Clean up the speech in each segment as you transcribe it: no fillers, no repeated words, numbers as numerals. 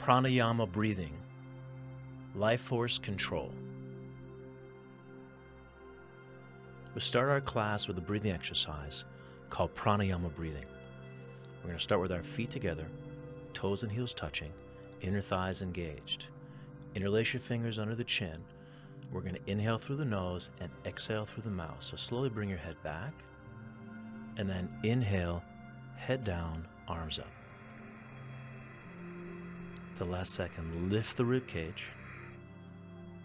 Pranayama breathing, life force control. We'll start our class with a breathing exercise called pranayama breathing. We're going to start with our feet together, toes and heels touching, inner thighs engaged. Interlace your fingers under the chin. We're going to inhale through the nose and exhale through the mouth. So slowly bring your head back, and then inhale, head down, arms up. The last second, lift the rib cage,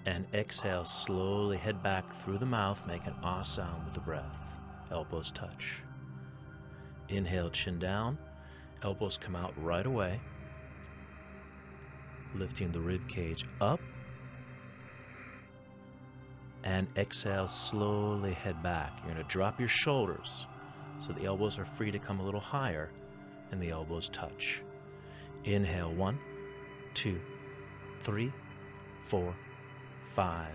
and exhale, slowly head back through the mouth, make an ah sound with the breath. Elbows touch. Inhale, chin down, elbows come out right away, lifting the rib cage up, and exhale, slowly head back. You're going to drop your shoulders so the elbows are free to come a little higher and the elbows touch. Inhale, 1, 2, 3, 4, 5.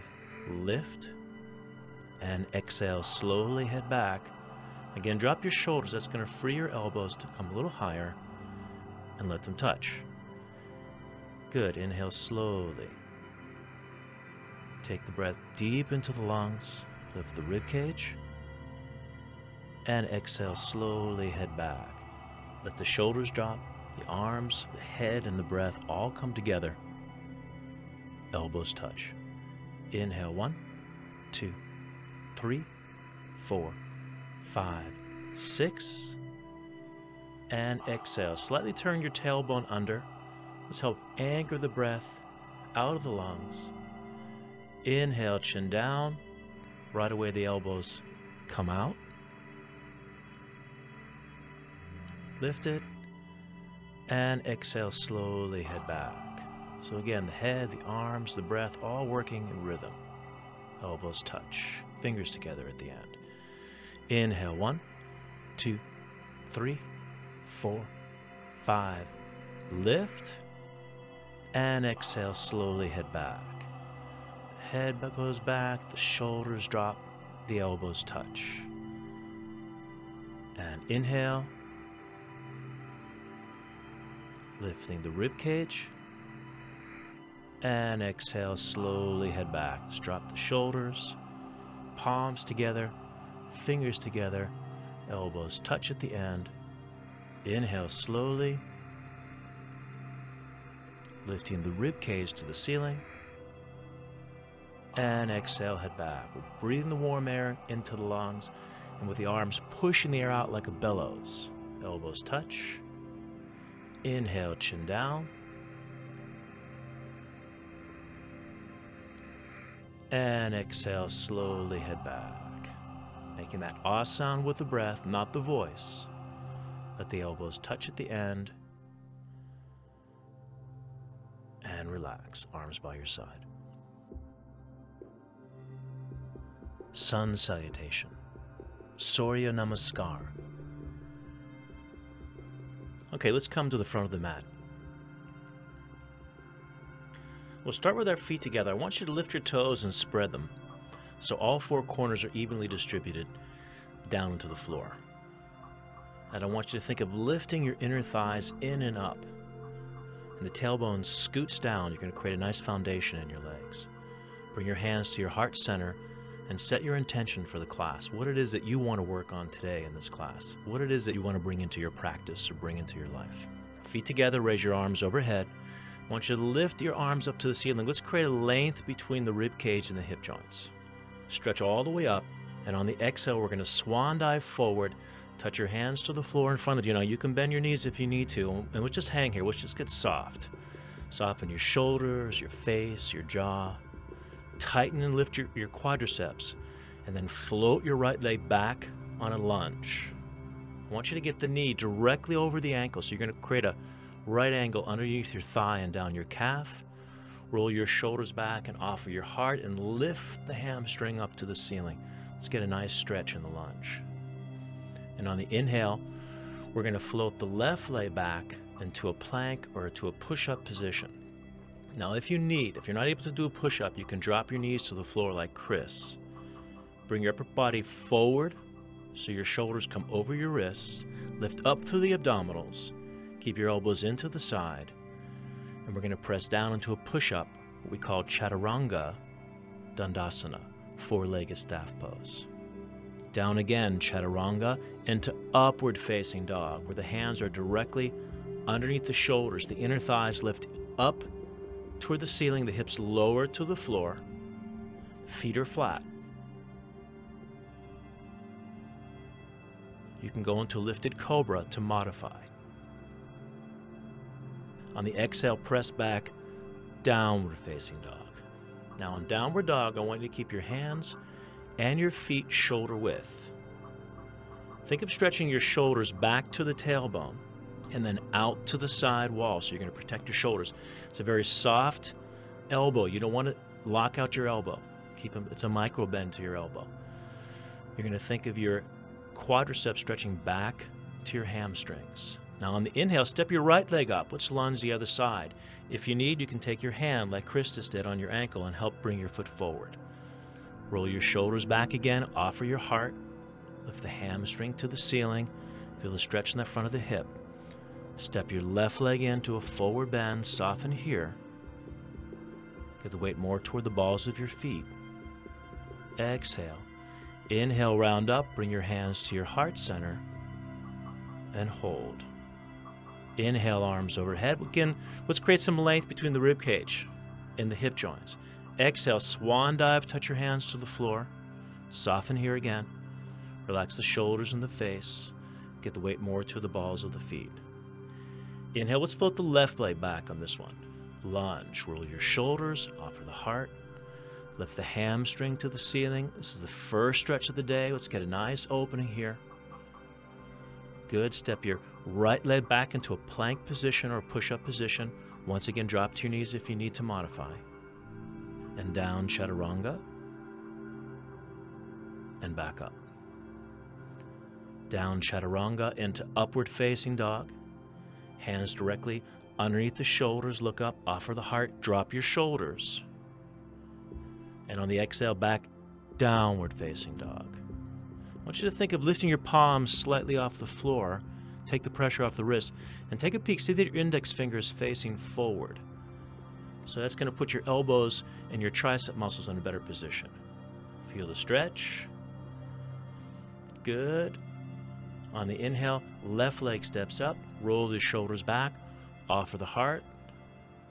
Lift, and exhale, slowly head back. Again, drop your shoulders. That's going to free your elbows to come a little higher and let them touch. Good. Inhale slowly. Take the breath deep into the lungs. Lift the rib cage. And exhale, slowly head back. Let the shoulders drop, the arms, the head, and the breath all come together. Elbows touch. Inhale, 1, 2, 3, 4, 5, 6. And exhale. Slightly turn your tailbone under. Let's help anchor the breath out of the lungs. Inhale, chin down. Right away the elbows come out. Lift it. And exhale, slowly head back. So again, the head, the arms, the breath, all working in rhythm. Elbows touch. Fingers together at the end. Inhale, 1, 2, 3, 4, 5. Lift. And exhale, slowly head back. The head goes back, the shoulders drop, the elbows touch. And inhale. Lifting the rib cage. And exhale, slowly head back. Just drop the shoulders, palms together, fingers together, elbows touch at the end. Inhale slowly, lifting the rib cage to the ceiling. And exhale, head back. We're breathing the warm air into the lungs, and with the arms pushing the air out like a bellows. Elbows touch. Inhale, chin down. And exhale, slowly head back. Making that ah sound with the breath, not the voice. Let the elbows touch at the end. And relax, arms by your side. Sun salutation. Surya Namaskar. Okay, let's come to the front of the mat. We'll start with our feet together. I want you to lift your toes and spread them so all four corners are evenly distributed down into the floor. And I want you to think of lifting your inner thighs in and up. And the tailbone scoots down. You're going to create a nice foundation in your legs. Bring your hands to your heart center and set your intention for the class. What it is that you want to work on today in this class. What it is that you want to bring into your practice or bring into your life. Feet together, raise your arms overhead. I want you to lift your arms up to the ceiling. Let's create a length between the rib cage and the hip joints. Stretch all the way up, and on the exhale, we're going to swan dive forward. Touch your hands to the floor in front of you. Now, you can bend your knees if you need to, and we'll just hang here. Let's just get soft. Soften your shoulders, your face, your jaw. Tighten and lift your quadriceps, and then float your right leg back on a lunge. I want you to get the knee directly over the ankle, so you're going to create a right angle underneath your thigh and down your calf. Roll your shoulders back and off of your heart and lift the hamstring up to the ceiling. Let's get a nice stretch in the lunge. And on the inhale, we're going to float the left leg back into a plank or to a push-up position. Now, if you're not able to do a push-up, you can drop your knees to the floor like Chris. Bring your upper body forward so your shoulders come over your wrists. Lift up through the abdominals. Keep your elbows into the side. And we're going to press down into a push-up, what we call Chaturanga Dandasana, four-legged staff pose. Down again, Chaturanga, into upward facing dog, where the hands are directly underneath the shoulders. The inner thighs lift up toward the ceiling, the hips lower to the floor, feet are flat. You can go into lifted cobra to modify. On the exhale, press back, downward facing dog. Now in downward dog, I want you to keep your hands and your feet shoulder width. Think of stretching your shoulders back to the tailbone and then out to the side wall, so you're going to protect your shoulders. It's a very soft elbow. You don't want to lock out your elbow. It's a micro bend to your elbow. You're going to think of your quadriceps stretching back to your hamstrings. Now on the inhale, step your right leg up. Let's lunge the other side. If you need, you can take your hand like Christus did on your ankle and help bring your foot forward. Roll your shoulders back again, offer your heart. Lift the hamstring to the ceiling. Feel the stretch in the front of the hip. Step your left leg into a forward bend, soften here. Get the weight more toward the balls of your feet. Exhale. Inhale, round up, bring your hands to your heart center and hold. Inhale, arms overhead. Again, let's create some length between the rib cage and the hip joints. Exhale, swan dive, touch your hands to the floor. Soften here again. Relax the shoulders and the face. Get the weight more to the balls of the feet. Inhale, let's float the left leg back on this one. Lunge, roll your shoulders, offer the heart. Lift the hamstring to the ceiling. This is the first stretch of the day. Let's get a nice opening here. Good. Step your right leg back into a plank position or push-up position. Once again, drop to your knees if you need to modify. And down, Chaturanga. And back up. Down, Chaturanga, into upward facing dog. Hands directly underneath the shoulders. Look up, offer the heart, drop your shoulders. And on the exhale, back, downward facing dog. I want you to think of lifting your palms slightly off the floor. Take the pressure off the wrist. And take a peek. See that your index finger is facing forward. So that's going to put your elbows and your tricep muscles in a better position. Feel the stretch. Good. On the inhale, left leg steps up. Roll the shoulders back. Offer the heart.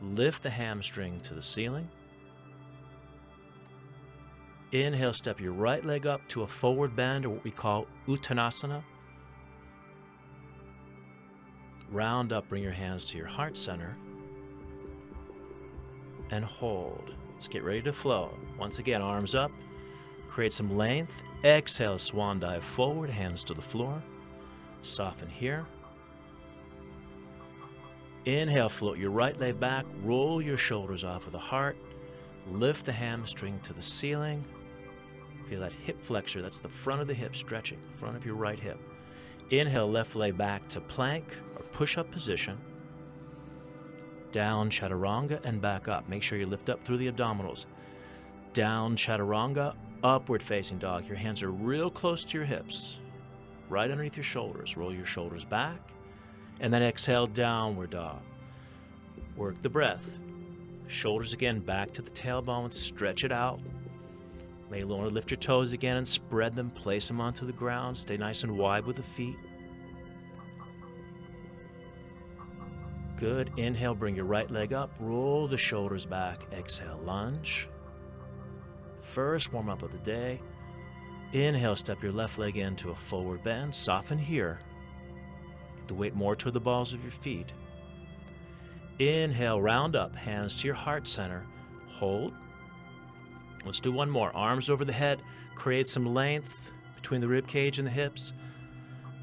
Lift the hamstring to the ceiling. Inhale, step your right leg up to a forward bend, or what we call Uttanasana. Round up, bring your hands to your heart center. And hold. Let's get ready to flow. Once again, arms up. Create some length. Exhale, swan dive forward, hands to the floor. Soften here. Inhale, float your right leg back. Roll your shoulders off of the heart. Lift the hamstring to the ceiling. Feel that hip flexor. That's the front of the hip stretching, front of your right hip. Inhale, left leg back to plank or push-up position. Down, Chaturanga, and back up. Make sure you lift up through the abdominals. Down, Chaturanga, upward facing dog. Your hands are real close to your hips, right underneath your shoulders. Roll your shoulders back, and then exhale, downward dog. Work the breath. Shoulders again back to the tailbone. Stretch it out. May want to lift your toes again and spread them. Place them onto the ground. Stay nice and wide with the feet. Good. Inhale, bring your right leg up. Roll the shoulders back. Exhale, lunge. First warm up of the day. Inhale, step your left leg into a forward bend. Soften here. Get the weight more toward the balls of your feet. Inhale, round up. Hands to your heart center. Hold. Let's do one more. Arms over the head. Create some length between the rib cage and the hips.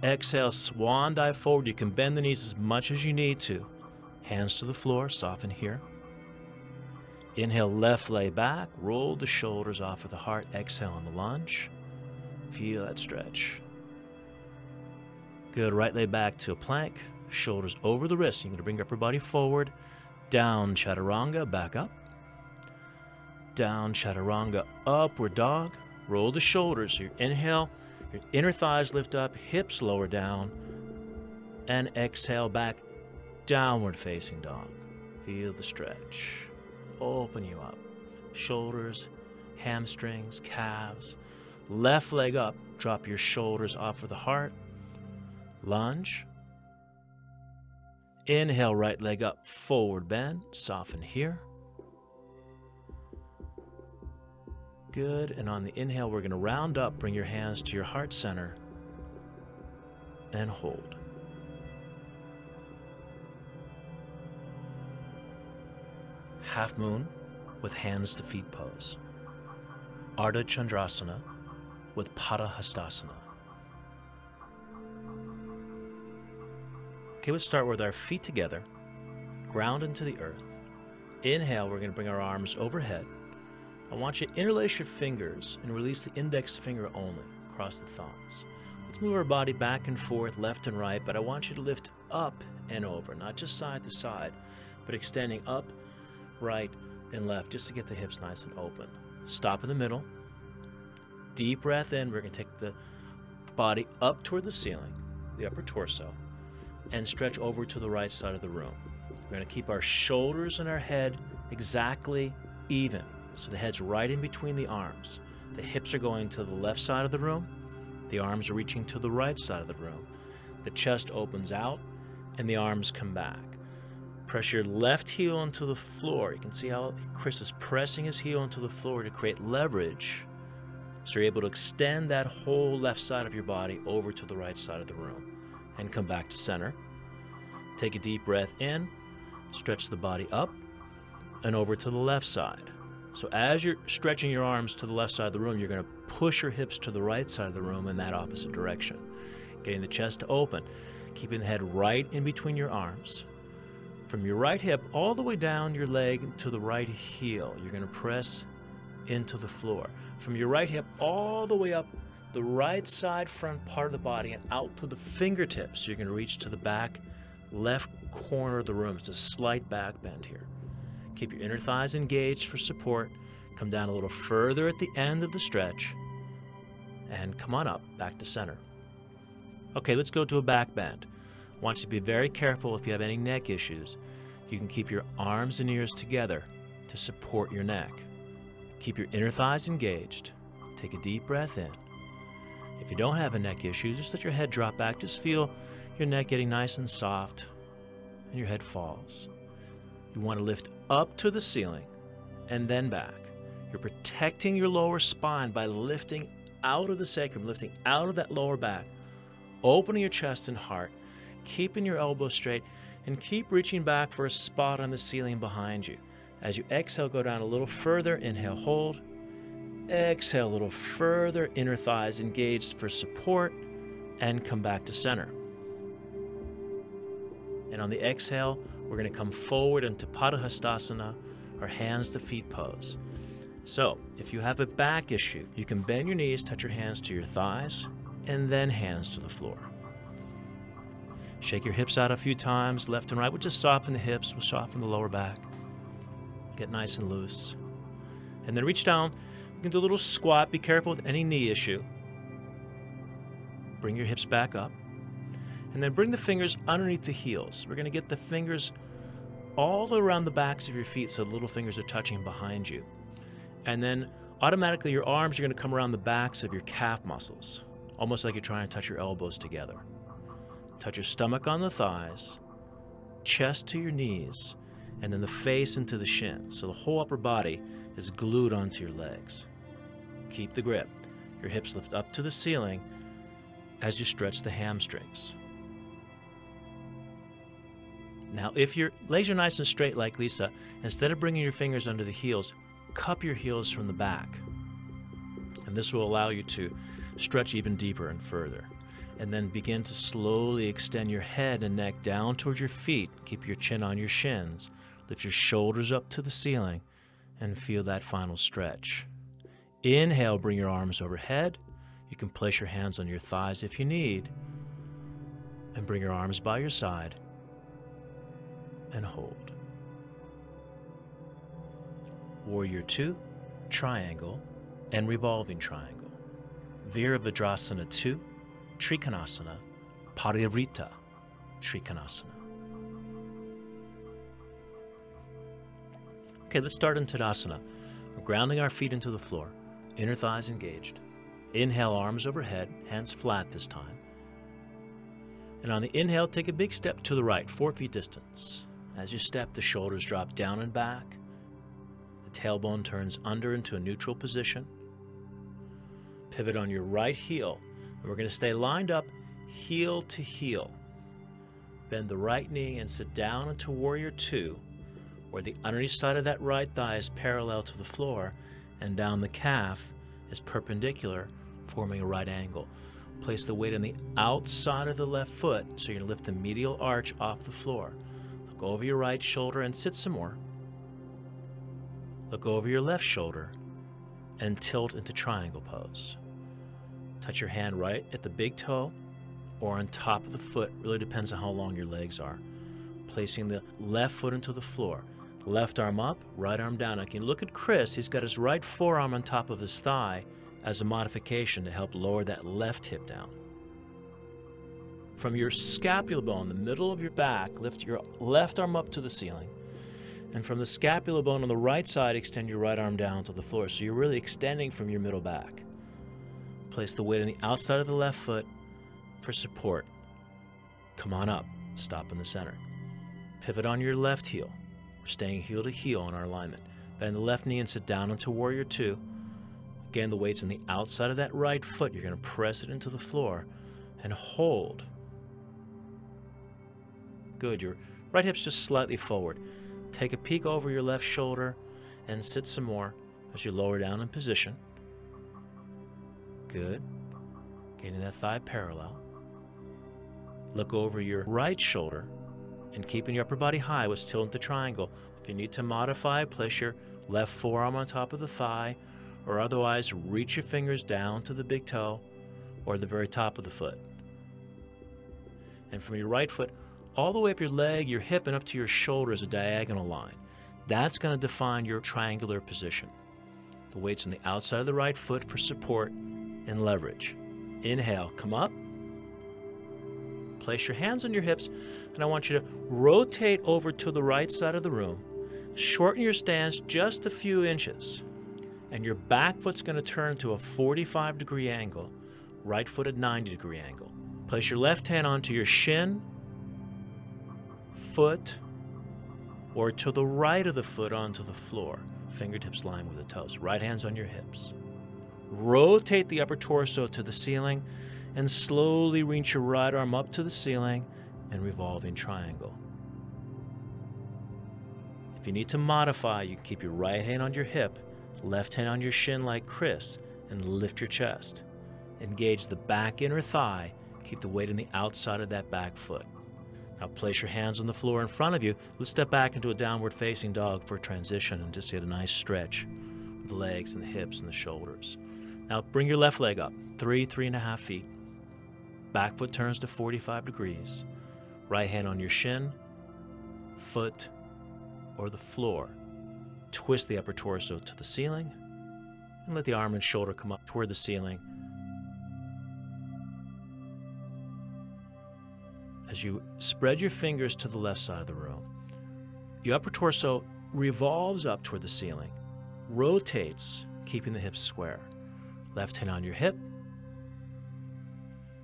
Exhale, swan dive forward. You can bend the knees as much as you need to. Hands to the floor. Soften here. Inhale, left leg back. Roll the shoulders off of the heart. Exhale on the lunge. Feel that stretch. Good. Right leg back to a plank. Shoulders over the wrists. You're going to bring your upper body forward. Down, Chaturanga. Back up. Down, Chaturanga, upward dog. Roll the shoulders. So your inhale, your inner thighs lift up, hips lower down, and exhale back, downward facing dog. Feel the stretch. Open you up. Shoulders, hamstrings, calves. Left leg up. Drop your shoulders off of the heart. Lunge. Inhale, right leg up, forward bend. Soften here. Good. And on the inhale, we're going to round up. Bring your hands to your heart center and hold. Half moon with hands to feet pose. Ardha Chandrasana with Pada Hastasana. Okay, let's start with our feet together, ground into the earth. Inhale, we're going to bring our arms overhead. I want you to interlace your fingers and release the index finger only across the thumbs. Let's move our body back and forth, left and right, but I want you to lift up and over, not just side to side, but extending up, right, and left, just to get the hips nice and open. Stop in the middle. Deep breath in. We're going to take the body up toward the ceiling, the upper torso, and stretch over to the right side of the room. We're going to keep our shoulders and our head exactly even. So the head's right in between the arms. The hips are going to the left side of the room. The arms are reaching to the right side of the room. The chest opens out and the arms come back. Press your left heel into the floor. You can see how Chris is pressing his heel into the floor to create leverage. So you're able to extend that whole left side of your body over to the right side of the room. And come back to center. Take a deep breath in. Stretch the body up and over to the left side. So as you're stretching your arms to the left side of the room, you're going to push your hips to the right side of the room in that opposite direction. Getting the chest to open. Keeping the head right in between your arms. From your right hip all the way down your leg to the right heel, you're going to press into the floor. From your right hip all the way up the right side front part of the body and out to the fingertips, you're going to reach to the back left corner of the room. It's a slight back bend here. Keep your inner thighs engaged for support. Come down a little further at the end of the stretch and come on up back to center. Okay, let's go to a back bend. I want you to be very careful if you have any neck issues. You can keep your arms and ears together to support your neck. Keep your inner thighs engaged. Take a deep breath in. If you don't have a neck issue, just let your head drop back. Just feel your neck getting nice and soft and your head falls. You want to lift up to the ceiling and then back. You're protecting your lower spine by lifting out of the sacrum, lifting out of that lower back, opening your chest and heart, keeping your elbows straight, and keep reaching back for a spot on the ceiling behind you. As you exhale, go down a little further. Inhale, hold. Exhale a little further. Inner thighs engaged for support, and come back to center. And on the exhale, we're going to come forward into Pada Hastasana, or hands to feet pose. So, if you have a back issue, you can bend your knees, touch your hands to your thighs, and then hands to the floor. Shake your hips out a few times, left and right. We'll just soften the hips, we'll soften the lower back. Get nice and loose. And then reach down. You can do a little squat. Be careful with any knee issue. Bring your hips back up. And then bring the fingers underneath the heels. We're going to get the fingers all around the backs of your feet so the little fingers are touching behind you. And then automatically your arms are going to come around the backs of your calf muscles, almost like you're trying to touch your elbows together. Touch your stomach on the thighs, chest to your knees, and then the face into the shins. So the whole upper body is glued onto your legs. Keep the grip. Your hips lift up to the ceiling as you stretch the hamstrings. Now, if your legs are nice and straight like Lisa, instead of bringing your fingers under the heels, cup your heels from the back. And this will allow you to stretch even deeper and further. And then begin to slowly extend your head and neck down towards your feet. Keep your chin on your shins. Lift your shoulders up to the ceiling and feel that final stretch. Inhale, bring your arms overhead. You can place your hands on your thighs if you need. And bring your arms by your side and hold. Warrior 2, triangle, and revolving triangle. Virabhadrasana 2, Trikonasana, Parivrita, Trikonasana. Okay, let's start in Tadasana. We're grounding our feet into the floor, inner thighs engaged. Inhale, arms overhead, hands flat this time. And on the inhale, take a big step to the right, 4 feet distance. As you step, the shoulders drop down and back. The tailbone turns under into a neutral position. Pivot on your right heel, and we're going to stay lined up, heel to heel. Bend the right knee and sit down into Warrior Two, where the underneath side of that right thigh is parallel to the floor, and down the calf is perpendicular, forming a right angle. Place the weight on the outside of the left foot, so you're going to lift the medial arch off the floor. Look over your right shoulder and sit some more. Look over your left shoulder and tilt into triangle pose. Touch your hand right at the big toe or on top of the foot, really depends on how long your legs are. Placing the left foot into the floor. Left arm up, right arm down. Now, you can look at Chris, he's got his right forearm on top of his thigh as a modification to help lower that left hip down. From your scapula bone, the middle of your back, lift your left arm up to the ceiling. And from the scapula bone on the right side, extend your right arm down to the floor. So you're really extending from your middle back. Place the weight on the outside of the left foot for support. Come on up, stop in the center. Pivot on your left heel. We're staying heel to heel in our alignment. Bend the left knee and sit down into Warrior Two. Again, the weight's on the outside of that right foot. You're going to press it into the floor and hold. Good. Your right hip's just slightly forward. Take a peek over your left shoulder and sit some more as you lower down in position. Good. Getting that thigh parallel. Look over your right shoulder and keeping your upper body high with tilt into triangle. If you need to modify, place your left forearm on top of the thigh, or otherwise reach your fingers down to the big toe or the very top of the foot. And from your right foot, all the way up your leg, your hip, and up to your shoulder is a diagonal line. That's going to define your triangular position. The weight's on the outside of the right foot for support and leverage. Inhale, come up. Place your hands on your hips, and I want you to rotate over to the right side of the room. Shorten your stance just a few inches, and your back foot's going to turn to a 45-degree angle, right foot at 90-degree angle. Place your left hand onto your shin, foot, or to the right of the foot onto the floor. Fingertips line with the toes. Right hand's on your hips. Rotate the upper torso to the ceiling and slowly reach your right arm up to the ceiling and revolving triangle. If you need to modify, you can keep your right hand on your hip, left hand on your shin like Chris, and lift your chest. Engage the back inner thigh. Keep the weight on the outside of that back foot. Now place your hands on the floor in front of you. Let's step back into a downward facing dog for a transition and just get a nice stretch of the legs and the hips and the shoulders. Now bring your left leg up, 3.5 feet. Back foot turns to 45 degrees. Right hand on your shin, foot, or the floor. Twist the upper torso to the ceiling and let the arm and shoulder come up toward the ceiling. As you spread your fingers to the left side of the room, your upper torso revolves up toward the ceiling, rotates, keeping the hips square. Left hand on your hip.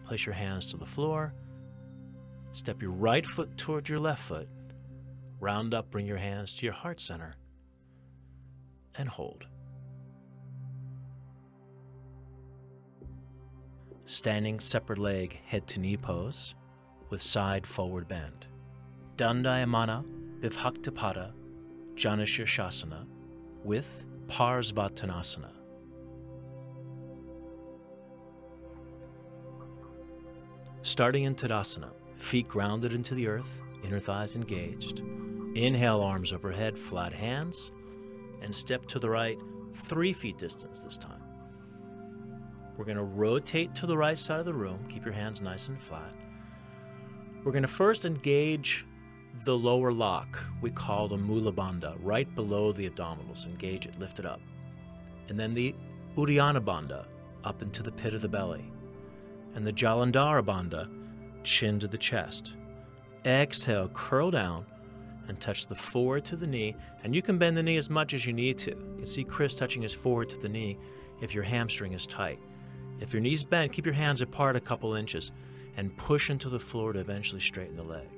Place your hands to the floor. Step your right foot toward your left foot. Round up, bring your hands to your heart center, and hold. Standing separate leg, head to knee pose with side forward bend. Dandayamana Vibhaktapada Janashirshasana with Parsvattanasana. Starting in Tadasana, feet grounded into the earth, inner thighs engaged. Inhale, arms overhead, flat hands, and step to the right 3 feet distance this time. We're going to rotate to the right side of the room. Keep your hands nice and flat. We're going to first engage the lower lock, we call the Mula Bandha, right below the abdominals. Engage it, lift it up. And then the Uddiyana Bandha, up into the pit of the belly. And the Jalandhara Bandha, chin to the chest. Exhale, curl down and touch the forward to the knee, and you can bend the knee as much as you need to. You can see Chris touching his forward to the knee if your hamstring is tight. If your knee's bent, keep your hands apart a couple inches and push into the floor to eventually straighten the leg.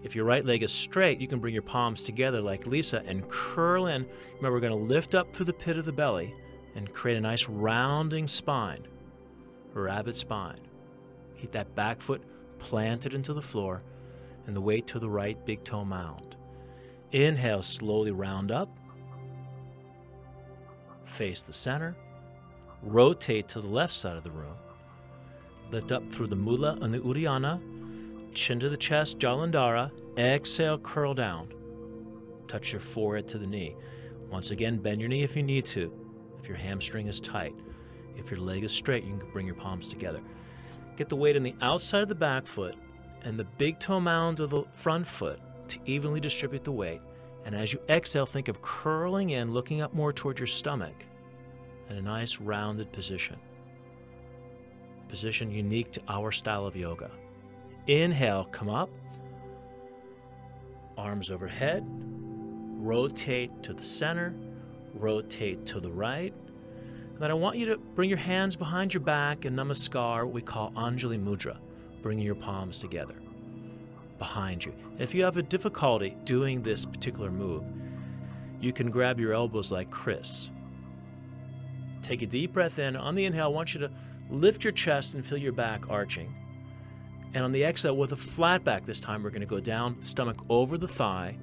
If your right leg is straight, you can bring your palms together like Lisa and curl in. Remember, we're going to lift up through the pit of the belly and create a nice rounding spine, a rabbit spine. Keep that back foot planted into the floor and the weight to the right big toe mound. Inhale, slowly round up. Face the center. Rotate to the left side of the room. Lift up through the mula and the uddiyana. Chin to the chest, jalandhara. Exhale, curl down. Touch your forehead to the knee. Once again, bend your knee if you need to. If your hamstring is tight. If your leg is straight, you can bring your palms together. Get the weight on the outside of the back foot and the big toe mound of the front foot to evenly distribute the weight. And as you exhale, think of curling in, looking up more toward your stomach in a nice rounded position. Position unique to our style of yoga. Inhale, come up. Arms overhead. Rotate to the center. Rotate to the right. And then I want you to bring your hands behind your back in Namaskar, what we call Anjali Mudra, bringing your palms together behind you. If you have a difficulty doing this particular move, you can grab your elbows like Chris. Take a deep breath in. On the inhale, I want you to lift your chest and feel your back arching. And on the exhale, with a flat back this time, we're going to go down, stomach over the thigh,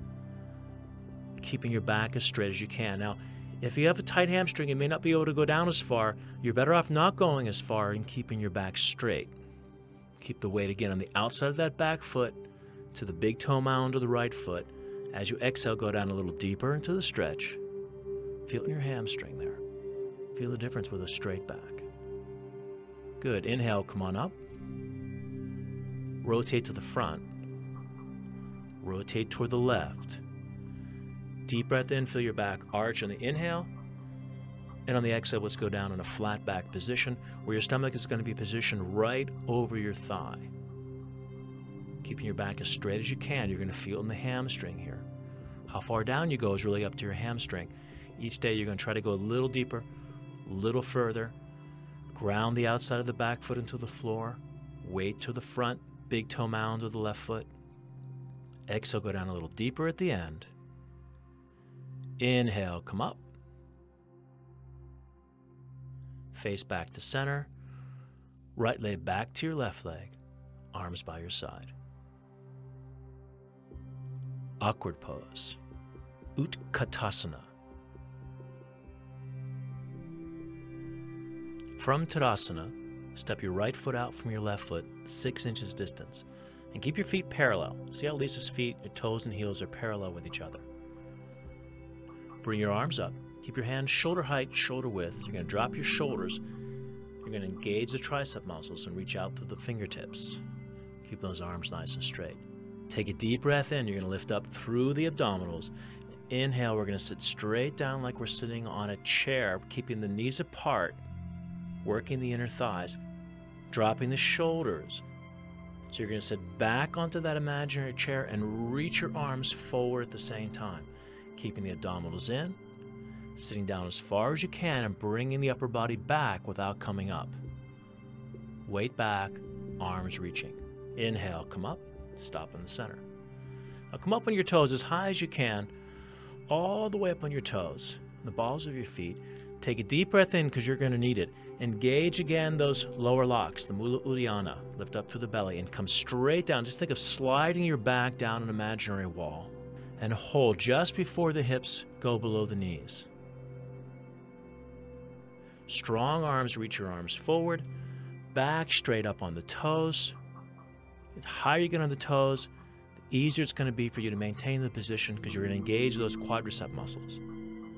keeping your back as straight as you can. Now, if you have a tight hamstring, you may not be able to go down as far. You're better off not going as far and keeping your back straight. Keep the weight again on the outside of that back foot to the big toe mound of the right foot. As you exhale, go down a little deeper into the stretch. Feel it in your hamstring there. Feel the difference with a straight back. Good. Inhale, come on up. Rotate to the front. Rotate toward the left. Deep breath in, feel your back arch on the inhale. And on the exhale, let's go down in a flat back position where your stomach is going to be positioned right over your thigh. Keeping your back as straight as you can. You're going to feel it in the hamstring here. How far down you go is really up to your hamstring. Each day you're going to try to go a little deeper, a little further. Ground the outside of the back foot into the floor. Weight to the front, big toe mound of the left foot. Exhale, go down a little deeper at the end. Inhale, come up. Face back to center. Right leg back to your left leg. Arms by your side. Awkward pose. Utkatasana. From Tadasana, step your right foot out from your left foot 6 inches distance and keep your feet parallel. See how Lisa's feet, your toes and heels are parallel with each other. Bring your arms up. Keep your hands shoulder height, shoulder width. You're going to drop your shoulders. You're going to engage the tricep muscles and reach out to the fingertips. Keep those arms nice and straight. Take a deep breath in. You're going to lift up through the abdominals. Inhale, we're going to sit straight down like we're sitting on a chair, keeping the knees apart, working the inner thighs, dropping the shoulders. So you're going to sit back onto that imaginary chair and reach your arms forward at the same time, keeping the abdominals in, sitting down as far as you can and bringing the upper body back without coming up. Weight back, arms reaching. Inhale, come up, stop in the center. Now come up on your toes as high as you can, all the way up on your toes, the balls of your feet. Take a deep breath in because you're going to need it. Engage again those lower locks, the Mula Uddiyana. Lift up through the belly and come straight down. Just think of sliding your back down an imaginary wall and hold just before the hips go below the knees. Strong arms, reach your arms forward, back straight up on the toes. The higher you get on the toes, the easier it's going to be for you to maintain the position because you're going to engage those quadricep muscles.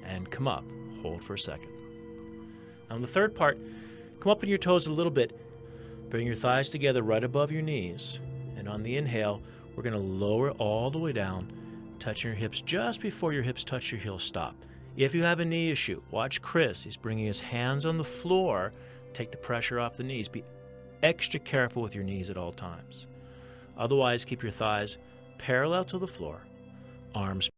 And come up. Hold for a second. On the third part, come up on your toes a little bit. Bring your thighs together right above your knees. And on the inhale, we're going to lower all the way down, touching your hips just before your hips touch your heels. Stop. If you have a knee issue, watch Chris. He's bringing his hands on the floor. Take the pressure off the knees. Be extra careful with your knees at all times. Otherwise, keep your thighs parallel to the floor, arms